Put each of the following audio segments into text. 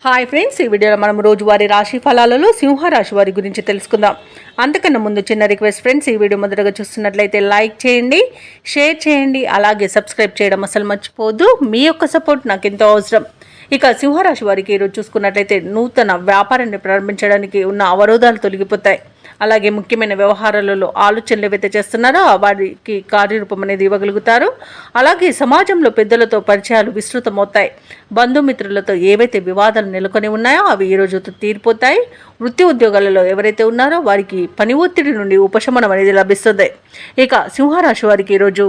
Hi friends, ఈ వీడియోలో మనం రోజువారీ రాశి ఫలాలలో సింహరాశి వారి గురించి తెలుసుకుందాం. అంతకన్నా ముందు చిన్న రిక్వెస్ట్ ఫ్రెండ్స్, ఈ వీడియో మొదటగా చూస్తున్నట్లయితే లైక్ చేయండి, షేర్ చేయండి, అలాగే సబ్స్క్రైబ్ చేయడం అసలు మర్చిపోవద్దు. మీ యొక్క సపోర్ట్ నాకు ఎంతో అవసరం. ఇక సింహరాశి వారికి ఈరోజు చూసుకున్నట్లయితే నూతన వ్యాపారాన్ని ప్రారంభించడానికి ఉన్న అవరోధాలు తొలగిపోతాయి. అలాగే ముఖ్యమైన వ్యవహారాలలో ఆలోచనలు ఏవైతే చేస్తున్నారో వారికి కార్యరూపం అనేది ఇవ్వగలుగుతారు. అలాగే సమాజంలో పెద్దలతో పరిచయాలు విస్తృతమవుతాయి. బంధుమిత్రులతో ఏవైతే వివాదాలు నెలకొని ఉన్నాయో అవి ఈ రోజుతో తీరిపోతాయి. వృత్తి ఉద్యోగాలలో ఎవరైతే ఉన్నారో వారికి పని ఒత్తిడి నుండి ఉపశమనం అనేది లభిస్తుంది. ఇక సింహరాశి వారికి ఈరోజు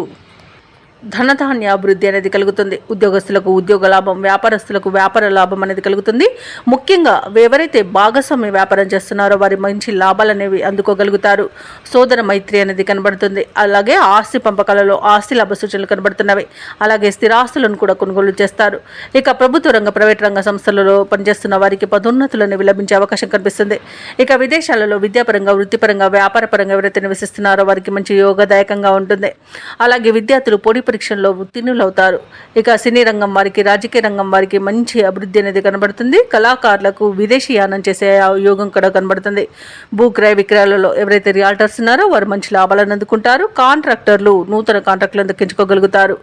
ధనధాన్య అభివృద్ధి అనేది కలుగుతుంది. ఉద్యోగస్తులకు ఉద్యోగ లాభం, వ్యాపారస్తులకు వ్యాపార లాభం అనేది కలుగుతుంది. ముఖ్యంగా ఎవరైతే భాగస్వామ్య వ్యాపారం చేస్తున్నారో వారి మంచి లాభాలు అనేవి అందుకోగలుగుతారు. సోదర మైత్రి అనేది కనబడుతుంది. అలాగే ఆస్తి పంపకాలలో ఆస్తి లాభ సూచనలు కనబడుతున్నవి. అలాగే స్థిరాస్తులను కూడా కొనుగోలు చేస్తారు. ఇక ప్రభుత్వ రంగ, ప్రైవేట్ రంగ సంస్థలలో పనిచేస్తున్న వారికి పదోన్నతులు అనేవి లభించే అవకాశం కనిపిస్తుంది. ఇక విదేశాలలో విద్యాపరంగా, వృత్తిపరంగా, వ్యాపారపరంగా ఎవరైతే నివసిస్తున్నారో వారికి మంచి యోగదాయకంగా ఉంటుంది. అలాగే విద్యార్థులు పోటీ పరీక్షల్లో ఉత్తీర్ణులవుతారు. ఇక సినీ రంగం వారికి, రాజకీయ రంగం వారికి మంచి అభివృద్ధి అనేది కనబడుతుంది. కళాకారులకు విదేశీ యానం చేసే యోగం కూడా కనబడుతుంది. భూ క్రయ విక్రయాలలో ఎవరైతే రియాల్టర్స్ ఉన్నారో వారు మంచి లాభాలను అందుకుంటారు. కాంట్రాక్టర్లు నూతన కాంట్రాక్టులను దక్కించుకోగలుగుతారు.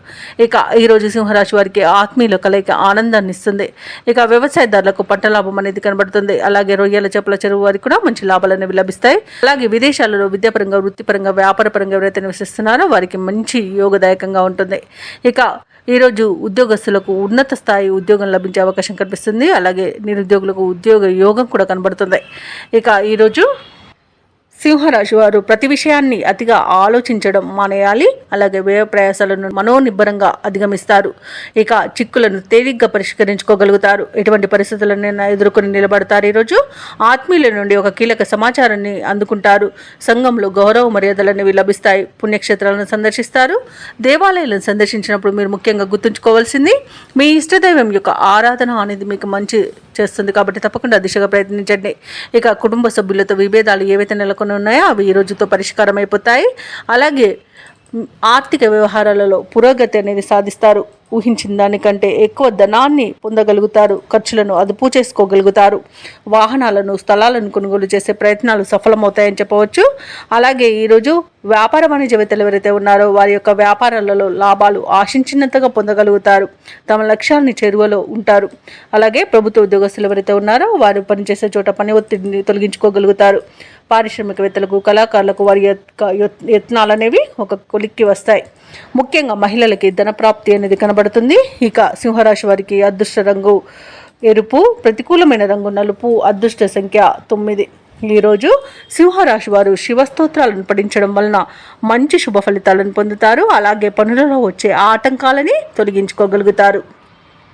ఇక ఈరోజు సింహరాశి వారికి ఆత్మీయుల కలయిక ఆనందాన్ని ఇస్తుంది. ఇక వ్యవసాయదారులకు పంట లాభం అనేది కనబడుతుంది. అలాగే రొయ్యల, చేపల చెరువు వారికి కూడా మంచి లాభాలు అనేవి లభిస్తాయి. అలాగే విదేశాలలో విద్యాపరంగా, వృత్తిపరంగా, వ్యాపారపరంగా ఎవరైతే నివసిస్తున్నారో వారికి మంచి యోగదాయకంగా ఉంటుంది. ఇక ఈరోజు ఉద్యోగస్తులకు ఉన్నత స్థాయి ఉద్యోగం లభించే అవకాశం కనిపిస్తుంది. అలాగే నిరుద్యోగులకు ఉద్యోగ యోగం కూడా కనబడుతుంది. ఇక ఈరోజు సింహరాశి వారు ప్రతి విషయాన్ని అతిగా ఆలోచించడం మానేయాలి. అలాగే వ్యయ ప్రయాసాలను మనోనిబ్బరంగా అధిగమిస్తారు. ఇక చిక్కులను తేలిగ్గా పరిష్కరించుకోగలుగుతారు. ఎటువంటి పరిస్థితులను ఎదుర్కొని నిలబడతారు. ఈరోజు ఆత్మీయుల నుండి ఒక కీలక సమాచారాన్ని అందుకుంటారు. సంఘంలో గౌరవ మర్యాదలనేవి లభిస్తాయి. పుణ్యక్షేత్రాలను సందర్శిస్తారు. దేవాలయాలను సందర్శించినప్పుడు మీరు ముఖ్యంగా గుర్తుంచుకోవాల్సింది మీ ఇష్టదైవం యొక్క ఆరాధన అనేది మీకు మంచి చేస్తుంది. కాబట్టి తప్పకుండా దిశగా ప్రయత్నించండి. ఇక కుటుంబ సభ్యులతో విభేదాలు ఏవైతే నెలకొని ఉన్నాయో అవి ఈ రోజుతో పరిష్కారం అయిపోతాయి. అలాగే ఆర్థిక వ్యవహారాలలో పురోగతి అనేది సాధిస్తారు. ఊహించిన దానికంటే ఎక్కువ ధనాన్ని పొందగలుగుతారు. ఖర్చులను అదుపు చేసుకోగలుగుతారు. వాహనాలను, స్థలాలను కొనుగోలు చేసే ప్రయత్నాలు సఫలమవుతాయని చెప్పవచ్చు. అలాగే ఈరోజు వ్యాపార వాణిజ్యవేత్తలు ఎవరైతే ఉన్నారో వారి యొక్క వ్యాపారాలలో లాభాలు ఆశించినంతగా పొందగలుగుతారు. తమ లక్ష్యాన్ని చేరువలో ఉంటారు. అలాగే ప్రభుత్వ ఉద్యోగస్తులు ఎవరైతే ఉన్నారో వారు పనిచేసే చోట పని ఒత్తిడిని తొలగించుకోగలుగుతారు. పారిశ్రామికవేత్తలకు, కళాకారులకు వారి యత్నాలు అనేవి ఒక కొలిక్కి వస్తాయి. ముఖ్యంగా మహిళలకి ధనప్రాప్తి అనేది కనబడుతుంది. ఇక సింహరాశి వారికి అదృష్ట రంగు ఎరుపు, ప్రతికూలమైన రంగు నలుపు, అదృష్ట సంఖ్య 9. ఈరోజు సింహరాశి వారు శివస్తోత్రాలను పఠించడం వలన మంచి శుభ ఫలితాలను పొందుతారు. అలాగే పనులలో వచ్చే ఆటంకాలని తొలగించుకోగలుగుతారు.